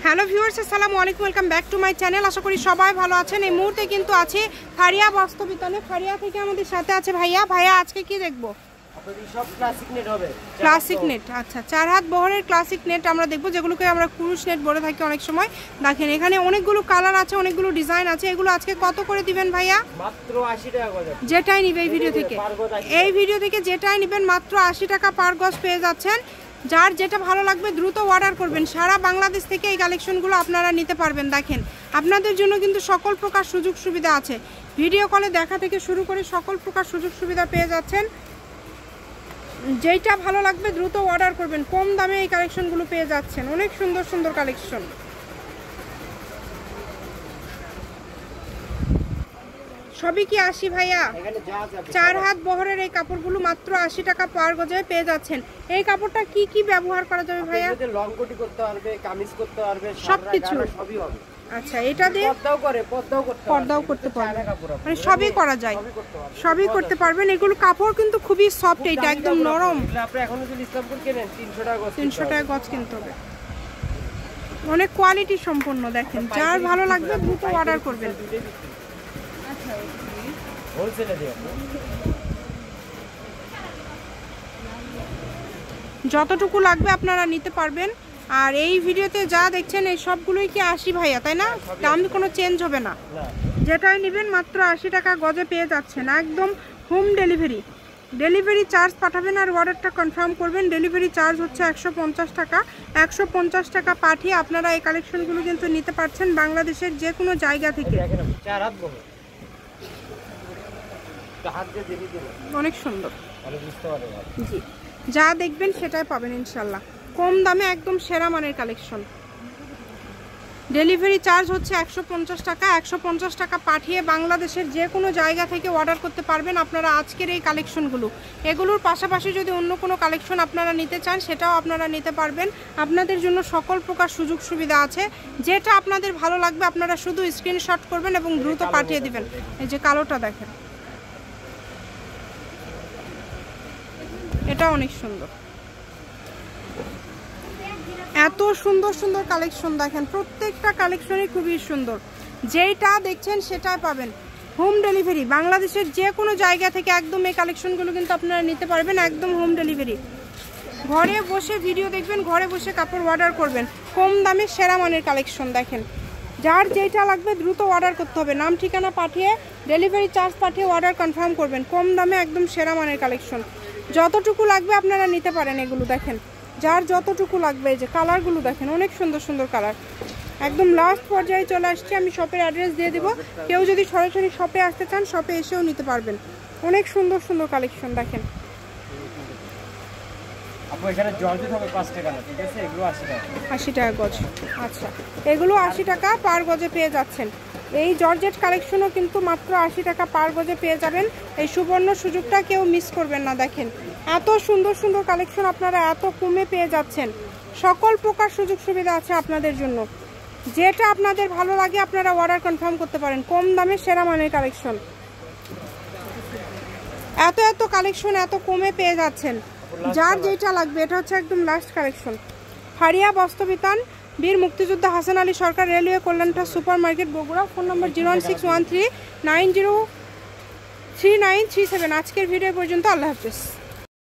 Hello viewers, আসসালামু আলাইকুম, welcome back to my channel. আশা করি সবাই ভালো আছেন। এই মুহূর্তে কিন্তু আছে ফারিয়া বাস্তবিতানে। ফারিয়া থেকে আমাদের সাথে আছে ভাইয়া। ভাইয়া আজকে কি দেখবো? সব ক্লাসিক নেট হবে। ক্লাসিক নেট, আচ্ছা 4 হাত বহরের ক্লাসিক নেট আমরা দেখবো, যেগুলোকে আমরা কুরুশ নেট বলে থাকি অনেক সময়। দেখেন এখানে অনেকগুলো কালার আছে, অনেকগুলো ডিজাইন আছে। এগুলো আজকে কত করে দিবেন ভাইয়া? মাত্র 80 টাকা গজ। যেটাই নিবে এই ভিডিও থেকে যেটাই নেবেন মাত্র 80 টাকা পার গজ পেয়ে যাচ্ছেন। যার যেটা ভালো লাগবে দ্রুত অর্ডার করবেন। সারা বাংলাদেশ থেকে এই কালেকশনগুলো আপনারা নিতে পারবেন। দেখেন আপনাদের জন্য কিন্তু সকল প্রকার সুযোগ সুবিধা আছে। ভিডিও কলে দেখা থেকে শুরু করে সকল প্রকার সুযোগ সুবিধা পেয়ে যাচ্ছেন। যেটা ভালো লাগবে দ্রুত অর্ডার করবেন। কম দামে এই কালেকশনগুলো পেয়ে যাচ্ছেন। অনেক সুন্দর সুন্দর কালেকশন। সবই কি 80 ভাইয়া? 4 হাত বহরের এই কাপড়গুলো মাত্র 80 টাকা পার গজে পেয়ে যাচ্ছেন। এই কাপড়টা কি কি ব্যবহার করা যাবে ভাইয়া? লং কোটি করতে পারবে, কামিজ করতে পারবে, সবকিছু সবই হবে। আচ্ছা, এটা দিয়ে পর্দাও করতে পারবে, মানে সবই করা যায়, সবই করতে পারবেন। এগুলো কাপড় কিন্তু খুবই সফট, এটা একদম নরম। আপনি এখন যদি ইসলামপুর কেনেন 300 টাকা গজ, 300 টাকা গজ কিনতে হবে। অনেক কোয়ালিটি সম্পন্ন। দেখেন যার ভালো লাগবে দ্রুত অর্ডার করবেন। যতটুকু লাগবে আপনারা নিতে পারবেন। আর এই ভিডিওতে যা দেখছেন এই সবগুলোই কি 80 ভাইয়া, তাই না? দাম কোনো চেঞ্জ হবে না। যেটাই নেবেন মাত্র 80 টাকা গজে পেয়ে যাচ্ছেন। একদম হোম ডেলিভারি চার্জ পাঠাবেন আর অর্ডারটা কনফার্ম করবেন। ডেলিভারি চার্জ হচ্ছে 150 টাকা। 150 টাকা পাঠিয়ে আপনারা এই কালেকশনগুলো কিন্তু নিতে পারছেন বাংলাদেশের যে কোনো জায়গা থেকে। অনেক সুন্দর, জি যা দেখবেন সেটাই পাবেন ইনশাল্লাহ। কম দামে একদম সেরা মানের কালেকশন। ডেলিভারি চার্জ হচ্ছে 150 টাকা। 150 টাকা পাঠিয়ে বাংলাদেশের যে কোনো জায়গা থেকে অর্ডার করতে পারবেন আপনারা আজকের এই কালেকশনগুলো। এগুলোর পাশাপাশি যদি অন্য কোনো কালেকশন আপনারা নিতে চান সেটাও আপনারা নিতে পারবেন। আপনাদের জন্য সকল প্রকার সুযোগ সুবিধা আছে। যেটা আপনাদের ভালো লাগবে আপনারা শুধু স্ক্রিনশট করবেন এবং দ্রুত পাঠিয়ে দিবেন। এই যে কালোটা দেখেন, এটা অনেক সুন্দর। এত সুন্দর সুন্দর কালেকশন দেখেন, প্রত্যেকটা কালেকশনই খুবই সুন্দর। যেটা দেখছেন সেটাই পাবেন। হোম ডেলিভারি বাংলাদেশের যে কোনো জায়গা থেকে একদম এই কালেকশনগুলো কিন্তু আপনারা নিতে পারবেন। একদম হোম ডেলিভারি। ঘরে বসে ভিডিও দেখবেন, ঘরে বসে কাপড় অর্ডার করবেন। কম দামে সেরা মানের কালেকশন। দেখেন যার যেটা লাগবে দ্রুত অর্ডার করতে হবে। নাম ঠিকানা পাঠিয়ে ডেলিভারি চার্জ পাঠিয়ে অর্ডার কনফার্ম করবেন। কম দামে একদম সেরা মানের কালেকশন। যতটুকু লাগবে আপনারা নিতে পারেন। এগুলো দেখেন যার যতটুকু লাগবে। এই যে কালারগুলো দেখেন, অনেক সুন্দর সুন্দর কালার। একদম লাস্ট পর্যায়ে চলে আসছে। আমি শপের অ্যাড্রেস দিয়ে দিব। কেউ যদি সরাসরি শপে আসতে চান শপে এসেও নিতে পারবেন। অনেক সুন্দর সুন্দর কালেকশন দেখেন। আপু এখানে জর্জেট হবে 5 টাকা না, ঠিক আছে? এগুলো 80 টাকা। 80 টাকা গজ। আচ্ছা, এগুলো 80 টাকা পার গজে পেয়ে যাচ্ছেন। এই জর্জেট কালেকশনও কিন্তু মাত্র 80 টাকা পার গজে পেয়ে যাবেন। এই সুবর্ণ সুযোগটা কেউ মিস করবেন না। দেখেন এত সুন্দর সুন্দর কালেকশন আপনারা এত কমে পেয়ে যাচ্ছেন। সকল প্রকার সুযোগ সুবিধা আছে আপনাদের জন্য। যেটা আপনাদের ভালো লাগে আপনারা অর্ডার কনফার্ম করতে পারেন। কম দামে সেরা মানের কালেকশন। এত কালেকশন এত কমে পেয়ে যাচ্ছেন। যার যেটা লাগবে। এটা হচ্ছে একদম লাস্ট কালেকশন। ফারিয়া বাস্তবিতান, বীর মুক্তিযোদ্ধা হাসান আলী সরকার, রেলওয়ে কল্যাণটা super market, Bogura. Phone number 01613903937। আজকের ভিডিও পর্যন্ত। আল্লাহ হাফেজ।